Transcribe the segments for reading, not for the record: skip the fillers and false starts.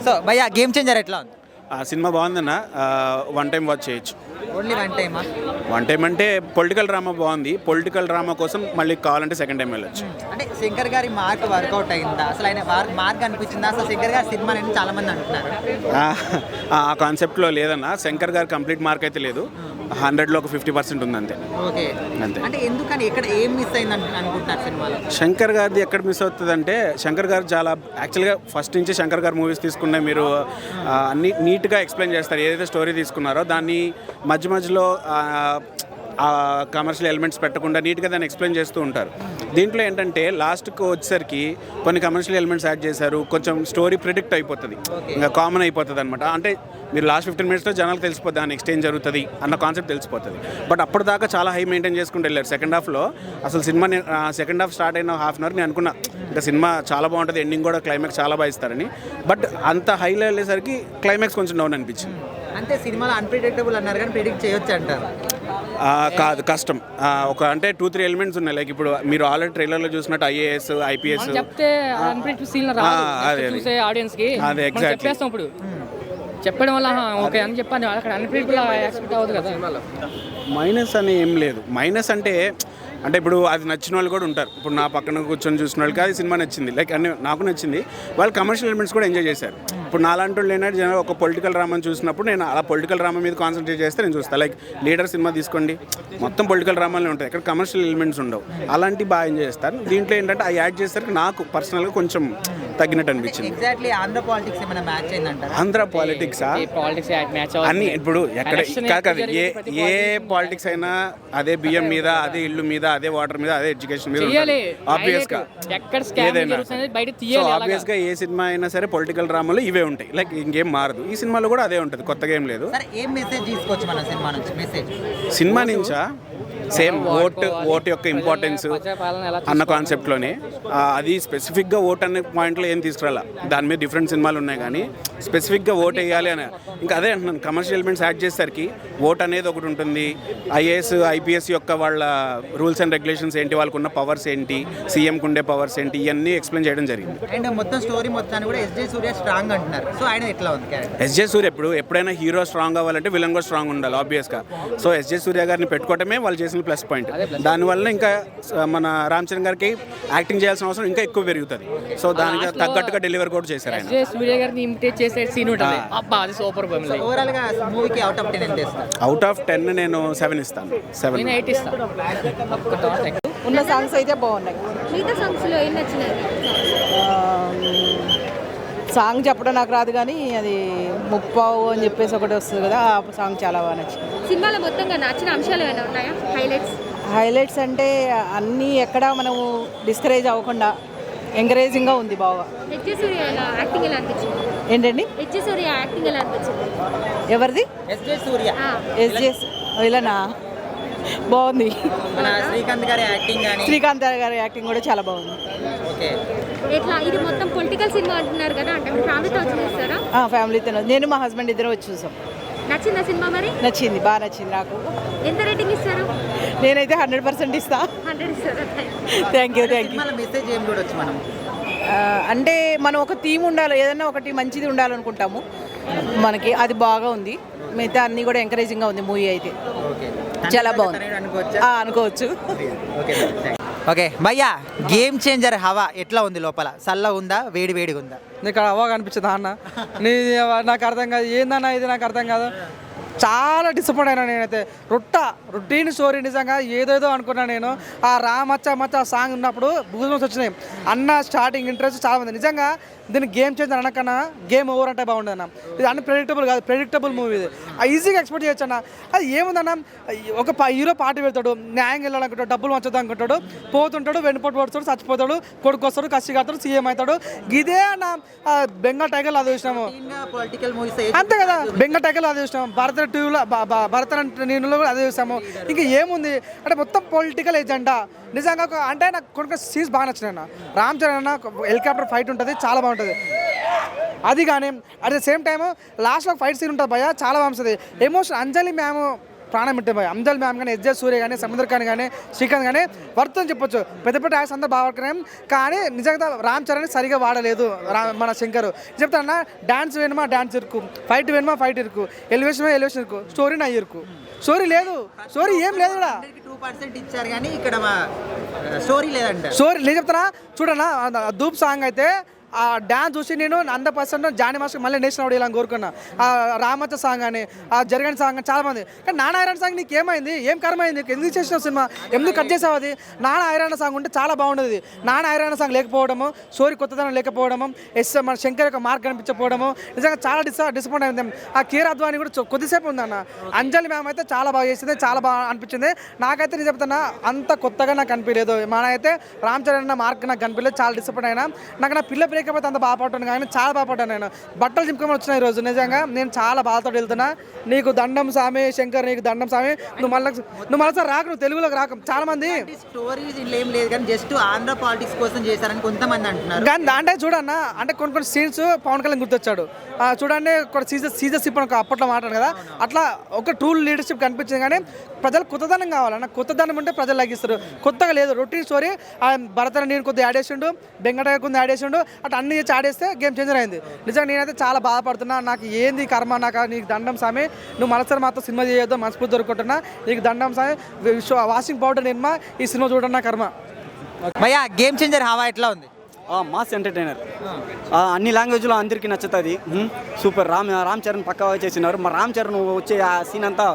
So భయ్యా game changer ఎట్లా ఉంది? సినిమా బాగుందన్న, వన్ టైం వాచ్ చేయొచ్చు. ఓన్లీ వన్ టైమా? వన్ టైం అంటే పొలిటికల్ డ్రామా బాగుంది, పొలిటికల్ డ్రామా కోసం మళ్ళీ కావాలంటే సెకండ్ టైం వెళ్ళొచ్చు. అంటే శంకర్ గారి మార్క్ వర్కౌట్ అయిందా? అసలు ఆయన మార్క్ అనిపించిందా? అసలు శంకర్ గారి సినిమా అని చాలా మంది అంటున్నారు. ఆ కాన్సెప్ట్లో లేదన్న, శంకర్ గారు కంప్లీట్ మార్క్ అయితే లేదు, 100లో ఒక 50% ఉంది అంతే. ఓకే, అంతే. అంటే ఎందుకని ఎక్కడ ఏం మిస్ అయింది అనుకుంటున్నారు సినిమాలో? శంకర్ గారిది ఎక్కడ మిస్ అవుతుంది అంటే, శంకర్ గారు చాలా యాక్చువల్గా ఫస్ట్ నుంచి శంకర్ గారు మూవీస్ తీసుకున్న మీరు అన్ని నీట్గా ఎక్స్ప్లెయిన్ చేస్తారు. ఏదైతే స్టోరీ తీసుకున్నారో దాన్ని మధ్యలో కమర్షియల్ ఎలిమెంట్స్ పెట్టకుండా నీట్గా దాన్ని ఎక్స్ప్లెయిన్ చేస్తూ ఉంటారు. దీంట్లో ఏంటంటే లాస్ట్కి వచ్చేసరికి కొన్ని కమర్షియల్ ఎలిమెంట్స్ యాడ్ చేశారు, కొంచెం స్టోరీ ప్రిడిక్ట్ అయిపోతుంది, ఇంకా కామన్ అయిపోతుంది అనమాట. అంటే మీరు లాస్ట్ 15 మినిట్స్లో జనాలకు తెలిసిపోతుంది దాని నెక్స్ట్ ఏం జరుగుతుంది అన్న కాన్సెప్ట్ తెలిసిపోతుంది. బట్ అప్పటిదాకా చాలా హై మెయింటైన్ చేసుకుంటూ వెళ్ళారు. సెకండ్ హాఫ్లో అసలు సినిమా సెకండ్ హాఫ్ స్టార్ట్ అయిన హాఫ్ అన్ అవర్ నేను అనుకున్నా ఇంకా సినిమా చాలా బాగుంటుంది, ఎండింగ్ కూడా క్లైమాక్స్ చాలా బాగా ఇస్తారని. బట్ అంత హైలో వెళ్ళేసరికి క్లైమాక్స్ కొంచెం డౌన్ అనిపించింది. అంటే సినిమాలో అన్ప్రిడిక్టబుల్ అన్నారు కానీ ప్రిడిక్ట్ చేయొచ్చు అంటారు? కాదు, కష్టం. ఒక అంటే 2-3 ఎలిమెంట్స్ ఉన్నాయి. లైక్ ఇప్పుడు మీరు ఆల్రెడీ ట్రైలర్లో చూసినట్టు ఐఏఎస్, ఐపీఎస్, అదే ఎగ్జాక్ట్లీ ఇప్పుడు చెప్పడం వల్ల ఓకే అని చెప్పాను, అక్కడ అన్ప్రిడిక్టబుల్ ఎక్స్పెక్ట్ అవ్వదు కదా. మైనస్ అని ఏం లేదు. మైనస్ అంటే ఇప్పుడు అది నచ్చిన వాళ్ళు కూడా ఉంటారు. ఇప్పుడు నా పక్కన కూర్చొని చూసిన వాళ్ళకి అది సినిమా నచ్చింది, లైక్ అన్ని నాకు నచ్చింది, వాళ్ళు కమర్షియల్ ఎలిమెంట్స్ కూడా ఎంజాయ్ చేశారు. ఇప్పుడు నాలాంటి వాళ్ళు ఏంటంటే జనం ఒక పొలిటికల్ డ్రామాని చూసినప్పుడు నేను అలా పొలిటికల్ డ్రామా మీద కాన్సన్ట్రేట్ చేస్తే నేను చూస్తాను. లైక్ లీడర్ సినిమా తీసుకోండి, మొత్తం పొలిటికల్ డ్రామాలే ఉంటాయి, ఇక్కడ కమర్షియల్ ఎలిమెంట్స్ ఉండవు. అలాంటివి బాగా ఎంజాయ్ చేస్తారు. దీంట్లో ఏంటంటే అవి యాడ్ చేసరికి నాకు పర్సనల్గా కొంచెం తగ్గినట్టు అనిపించింది. ఎగ్జాక్ట్లీ ఆంధ్ర పాలిటిక్స్ ఏమైనా మ్యాచ్ అయిందంటారా? ఆంధ్ర పాలిటిక్సా అన్ని ఇప్పుడు ఎక్కడ కాదు, ఏ పాలిటిక్స్ అయినా అదే బియ్యం మీద, అదే ఇల్లు మీద, అదే వాటర్ మీద, అదే ఎడ్యుకేషన్ మీద ఆబ్వియస్ గా. ఏదైనా ఆబ్వియస్ గా ఏ సినిమా అయినా సరే పొలిటికల్ డ్రామాలో ఇవే ఉంటాయి, లైక్ ఇంకేం మారదు. ఈ సినిమాలో కూడా అదే ఉంటుంది, కొత్తగా ఏం లేదు. ఏం మెసేజ్ తీసుకోవచ్చు మన సినిమా నుంచి? మెసేజ్ సినిమా నుంచా సేమ్ ఓటు యొక్క ఇంపార్టెన్స్ అన్న కాన్సెప్ట్లోనే, అది స్పెసిఫిక్గా ఓట్ అనే పాయింట్లో ఏం తీసుకురాలా. దాని మీద డిఫరెంట్ సినిమాలు ఉన్నాయి కానీ స్పెసిఫిక్గా ఓట్ వేయాలి అని ఇంకా అదే అంటున్నాను. కమర్షియల్ ఎలిమెంట్స్ యాడ్ చేసేసరికి ఓట్ అనేది ఒకటి ఉంటుంది, ఐఏఎస్ ఐపీఎస్ యొక్క వాళ్ళ రూల్స్ అండ్ రెగ్యులేషన్స్ ఏంటి, వాళ్ళకు ఉన్న పవర్స్ ఏంటి, సీఎంకు ఉండే పవర్స్ ఏంటి, ఇవన్నీ ఎక్స్ప్లెయిన్ చేయడం జరిగింది. అండ్ మొత్తం స్టోరీ మొత్తాన్ని కూడా ఎస్జే సూర్య స్ట్రాంగ్ అంటున్నారు. సో ఆయన ఎట్లా ఉంది? ఎస్జే సూర్య ఎప్పుడైనా హీరో స్ట్రాంగ్ అవ్వాలంటే విలన్ కూడా స్ట్రాంగ్ ఉండాలి ఆబ్వియస్గా. సో ఎస్జే సూర్య గారిని పెట్టుకోవటమే వాళ్ళు చేసిన ప్లస్ పాయింట్. దానివల్ల ఇంకా మన రామ్ చరణ్ గారికి యాక్టింగ్ చేయాల్సిన అవసరం ఇంకా ఎక్కువ పెరుగుతుంది. సో దానికి తగ్గట్టుగా డెలివరీ కూడా చేశారు ఆయన. సూర్య గారిని ఇమిటేట్ చేసే సీన్ ఉంటుంది, అబ్బా అది సూపర్. ఓవరాల్ గా మూవీకి అవుట్ ఆఫ్ 10 ఎంత ఇస్తారు? అవుట్ ఆఫ్ 10 నేను 7 ఇస్తాను. 7 నేను 8 ఇస్తాను. ఉన్న సాంగ్స్ అయితే బాగున్నాయి. మిగతా సాంగ్స్లో ఏం నచ్చినాయి? సాంగ్ చెప్పడం నాకు రాదు కానీ అది ముప్పావు అని చెప్పేసి ఒకటి వస్తుంది కదా, ఆ సాంగ్ చాలా బాగా నచ్చింది. సినిమాలో మొత్తంగా నచ్చిన అంశాలు ఏమైనా ఉన్నాయా? హైలైట్స్ అంటే అన్నీ ఎక్కడ మనము డిస్కరేజ్ అవ్వకుండా ఎంకరేజింగ్గా ఉంది బాగా. ఎస్జే సూర్య యాక్టింగ్ ఎలా అనిపించింది? ఏంటండి? ఎస్జే సూర్య యాక్టింగ్ ఎలా అనిపించింది? ఎవరిది? ఎస్జే సూర్య. ఎస్జే విలనా బాగుంది. మన శ్రీకాంత్ గారి యాక్టింగ్ కానీ, శ్రీకాంత్ గారి యాక్టింగ్ కూడా చాలా బాగుంది. ఓకే, ఎట్లా ఇది మొత్తం పొలిటికల్ సినిమా అంటున్నారు కదా, అంటే మీరు ఫ్యామిలీతో వచ్చి చూస్తారా? ఫ్యామిలీతో, నేను మా హస్బెండ్ ఇద్దరు వచ్చి చూసాం. నచ్చిందా సినిమా? మరి నచ్చింది, బాగా నచ్చింది నాకు. ఎంత రేటింగ్ ఇస్తారు? నేనైతే 100% ఇస్తా. 100 ఇస్తారా? Thank you. మెసేజ్ ఏం చూడొచ్చు మనం? అంటే మనం ఒక థీమ్ ఉండాలి, ఏదైనా ఒకటి మంచిది ఉండాలనుకుంటాము, మనకి అది బాగా ఉంది. మిగతా అన్నీ కూడా ఎంకరేజింగ్గా ఉంది మూవీ అయితే. చాలా బాగుంది అనుకోవచ్చు. ఓకే భయ్యా, గేమ్ చేంజర్ హవా ఎట్లా ఉంది? లోపల చల్ల ఉందా, వేడి వేడిగా ఉందా? నీకు హవా కనిపించదా అన్న? నాకు అర్థం కాదు, ఏందన్నా ఇది నాకు అర్థం కాదు. చాలా డిసప్పాయింట్ అయినా నేనైతే. రొటీన్ స్టోరీ నిజంగా ఏదేదో అనుకున్నా నేను. ఆ మచ్చ సాంగ్ ఉన్నప్పుడు బూజుమస్ వచ్చినాయి అన్న. స్టార్టింగ్ ఇంట్రెస్ట్ చాలా ఉంది నిజంగా. దీన్ని గేమ్ చేంజర్ అనకన్నా గేమ్ ఓవర్ అంటే బాగుండదు అన్న. ఇది అన్ప్రెడిక్టబుల్ కాదు, ప్రెడిక్టబుల్ మూవీ. ఇది ఈజీగా ఎక్స్పెక్ట్ చేయొచ్చు అన్న. అది ఏముందన్న, ఒక హీరో పార్టీ పెడతాడు, న్యాయం వెళ్ళాలనుకుంటాడు, డబ్బులు వచ్చేద్దాం అనుకుంటాడు, పోతుంటాడు, వెన్నుపోటు పడుతాడు, చచ్చిపోతాడు, కొడుకు వస్తాడు, కసి కడతాడు, సీఎం అవుతాడు. ఇదే అన్న బెంగాల్ టైగర్ అది చూసినాము అంతే కదా. బెంగాల్ టైగర్ అది చూసినాము, భరతనాట్యంలో కూడా అదే చూసాము. ఇంకా ఏముంది అంటే మొత్తం పొలిటికల్ ఎజెండా నిజంగా. అంటే నాకు కొన్ని సీన్స్ బాగా నచ్చినాయి అన్న. రామ్ చరణ్ అన్న హెలికాప్టర్ ఫైట్ ఉంటుంది, చాలా బాగుంటుంది అది. కానీ అట్ ద సేమ్ టైమ్ లాస్ట్లో ఫైట్ సీన్ ఉంటుంది భయ, చాలా బాగుంటుంది. ఎమోషన్. అంజలి మ్యామ్ ప్రాణం పెట్టే భయ అంజల్ మ్యామ్ కానీ ఎస్జే సూర్య కానీ సముద్ర ఖాన్ కానీ శ్రీకాంత్ కానీ వర్త్ అని చెప్పొచ్చు. పెద్ద పెద్ద యాక్స్ అంతా బాగా వర్క్ కానీ నిజంగా రామ్ చరణ్ సరిగా వాడలేదు మన శంకర్. చెప్తాను డాన్స్ వేணுమా డాన్స్ ఇరుకు, ఫైట్ వేணுమా ఫైట్ ఇరుకు, ఎలివేషన్ ఇరుకు, స్టోరీ నా ఇరుకు. స్టోరీ లేదు, స్టోరీ ఏం లేదు ఇక్కడ. 2% ఇచ్చారు కానీ ఇక్కడ స్టోరీ లేదంట. స్టోరీ లేదు చెప్తానా చూడన్నా. ధూప్ సాంగ్ అయితే ఆ డ్యాన్స్ చూసి నేను 100% జానీ మాస్టర్ మళ్ళీ నేషనల్ అవార్డు ఇలా కోరుకున్నా. ఆ రామచ్చ సాంగ్ అని, ఆ జరగని సాంగ్ అని చాలా మంది. కానీ నాన్న ఐరన్ సాంగ్ నీకు ఏమైంది, ఏం కర్మైంది, ఎందుకు చేసినావు సినిమా, ఎందుకు కట్ చేసావు? అది నాన్న ఐరన్ సాంగ్ ఉంటే చాలా బాగుండేది. నాన్న ఐరన్ సాంగ్ లేకపోవడము, స్టోరీ కొత్తదనం లేకపోవడము, మన శంకర్ యొక్క మార్క్ కనిపించకపోవడము నిజంగా చాలా డిసప్పాయింట్ అయింది. ఆ కీర్ అద్వాని కూడా కొద్దిసేపు ఉందన్న. అంజలి మ్యామ్ అయితే చాలా బాగా చేసింది, చాలా బాగా అనిపించింది. నాకైతే నేను చెప్తున్నా అంత కొత్తగా నాకు అనిపించలేదు. మన అయితే రామ్ చరణ్ మార్క్ నాకు కనిపించలేదు, చాలా డిసప్పాయింట్ అయినా. నాకు నా పిల్ల లేకపోతే అంత బాగా పడ్డాను కానీ చాలా బాగా పడ్డాను. నేను బట్టలు చింపుకొని వచ్చిన ఈరోజు నిజంగా నేను చాలా బాధతో వెళ్తున్నా. నీకు దండం స్వామి శంకర్, నీకు దండం స్వామి. నువ్వు మళ్ళీ రాకు, నువ్వు తెలుగులోకి రాకు. చాలా మంది స్టోరీస్ ఏం లేదు కానీ జస్ట్ ఆంధ్ర పాలిటిక్స్ కోసం చేశారని కొంతమంది అంటున్నారు. కానీ దాంట్లో చూడన్నా అంటే కొన్ని సీన్స్ పవన్ కళ్యాణ్ గుర్తొచ్చాడు. చూడండి సీజర్ సిప్ అని అప్పట్లో మాట్లాడు కదా, అట్లా ఒక ట్రూ లీడర్షిప్ కనిపించింది. కానీ ప్రజలు కొత్తదనం కావాలన్న, కొత్తదనం ఉంటే ప్రజలు లాగిస్తారు. కొత్తగా లేదు, రొటీన్ స్టోరీ. భరతని నేను కొద్దిగా యాడ్ చేసిండు, బెంగటగా కొంచెం యాడ్ చేసిండు, అట్లా అన్ని చేసి ఆడేస్తే గేమ్ చేంజర్ అయింది. నిజంగా నేనైతే చాలా బాధపడుతున్నా. నాకు ఏంది కర్మ, నాకు నీకు దండం స్వామి, నువ్వు మనసారి మాత్రం సినిమా చేయొద్దు, మనస్ఫూర్తి దొరుకుంటున్నా. నీకు దండం స్వామి, వాషింగ్ పౌడర్ నిర్మా ఈ సినిమా చూడన్నా కర్మ. భయ్యా గేమ్ చేంజర్ హవా ఎట్లా ఉంది? మాస్ ఎంటర్టైనర్, అన్ని లాంగ్వేజ్లో అందరికీ నచ్చుతుంది. సూపర్. రామ్ చరణ్ పక్కా చేసినారు. మా రామ్ చరణ్ వచ్చే ఆ సీన్ అంతా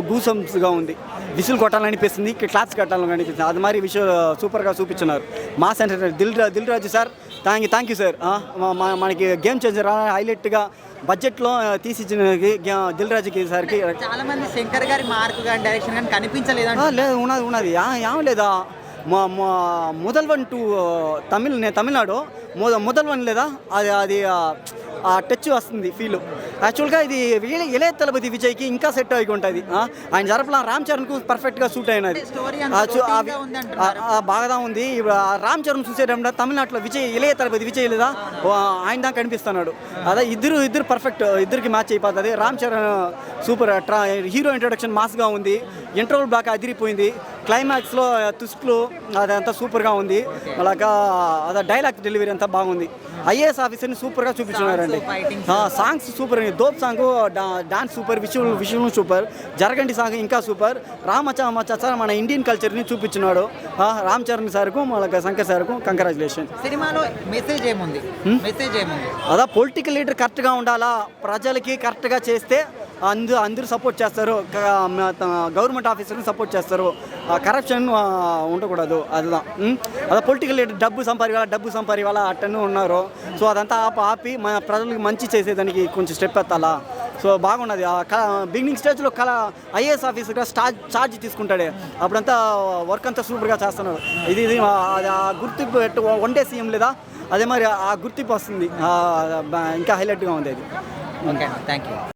గూసంస్గా ఉంది. విసులు కొట్టాలనిపిస్తుంది, క్లాప్స్ కట్టాలని అనిపిస్తుంది. అది మరి విషయం సూపర్గా చూపించున్నారు. Mass entertainer. Dil Raju sir, thank you sir. మనకి గేమ్ చేంజర్ హైలైట్గా బడ్జెట్లో తీసిచ్చిన దిల్ రాజుకి సార్కి. చాలా మంది శంకర్ గారి మార్క్ కానీ డైరెక్షన్ కానీ కనిపించలేదు. లేదు, ఉన్నది ఏం లేదా. మొదల్వన్ టు తమిళనాడు మొదల్వన్ లేదా అది ఆ టచ్ వస్తుంది ఫీల్. యాక్చువల్గా ఇది ఇళయ తలపతి విజయ్కి ఇంకా సెట్ అయి ఉంటుంది. ఆయన జరపలా రామ్ చరణ్కు పర్ఫెక్ట్గా సూట్ అయినది, బాగా ఉంది. రామ్ చరణ్ చూసేటప్పుడు తమిళనాడులో ఇళయ తలపతి విజయ్ లేదా ఆయన దాకా కనిపిస్తున్నాడు. అదే ఇద్దరు పర్ఫెక్ట్, ఇద్దరికి మ్యాచ్ అయిపోతుంది. Ram Charan super. Hero introduction మాస్గా ఉంది, ఇంటర్వల్ బ్లాక్ అదిరిపోయింది, క్లైమాక్స్లో ట్విస్ట్లు అదంతా సూపర్గా ఉంది. అలాగా అదే డైలాగ్ డెలివరీ అంతా బాగుంది. ఐఏఎస్ ఆఫీసర్ని సూపర్గా చూపించున్నారండి. Songs super, Dhop song, dance super, విషయం సూపర్, జరగండి సాంగ్ ఇంకా సూపర్. రామచ్చ సార్ మన ఇండియన్ కల్చర్ని చూపించున్నాడు. రామ్ చరణ్ సార్కు మన శంకర్ సార్కు కంగ్రాచులేషన్. సినిమాలో మెసేజ్ ఏముంది? అదా పొలిటికల్ లీడర్ కరెక్ట్గా ఉండాలా, ప్రజలకి కరెక్ట్గా చేస్తే అందరూ సపోర్ట్ చేస్తారు, గవర్నమెంట్ ఆఫీసర్ని సపోర్ట్ చేస్తారు, కరప్షన్ ఉండకూడదు. అదే పొలిటికల్ లీడర్ డబ్బు సంపాదించాలా అట్టనే ఉన్నారు. సో అదంతా ఆపి మన ప్రజలకు మంచి చేసేదానికి కొంచెం స్టెప్ ఎత్తాలా. సో బాగున్నది. బిగినింగ్ స్టేజ్లో ఐఏఎస్ ఆఫీసర్గా ఛార్జ్ తీసుకుంటాడే, అప్పుడంతా వర్క్ అంతా సూపర్గా చేస్తున్నారు. ఇది గుర్తింపు వన్ డే సీఎం లేదా అదే మరి ఆ గుర్తింపు వస్తుంది, ఇంకా హైలైట్గా ఉంది అది. Okay, thank you.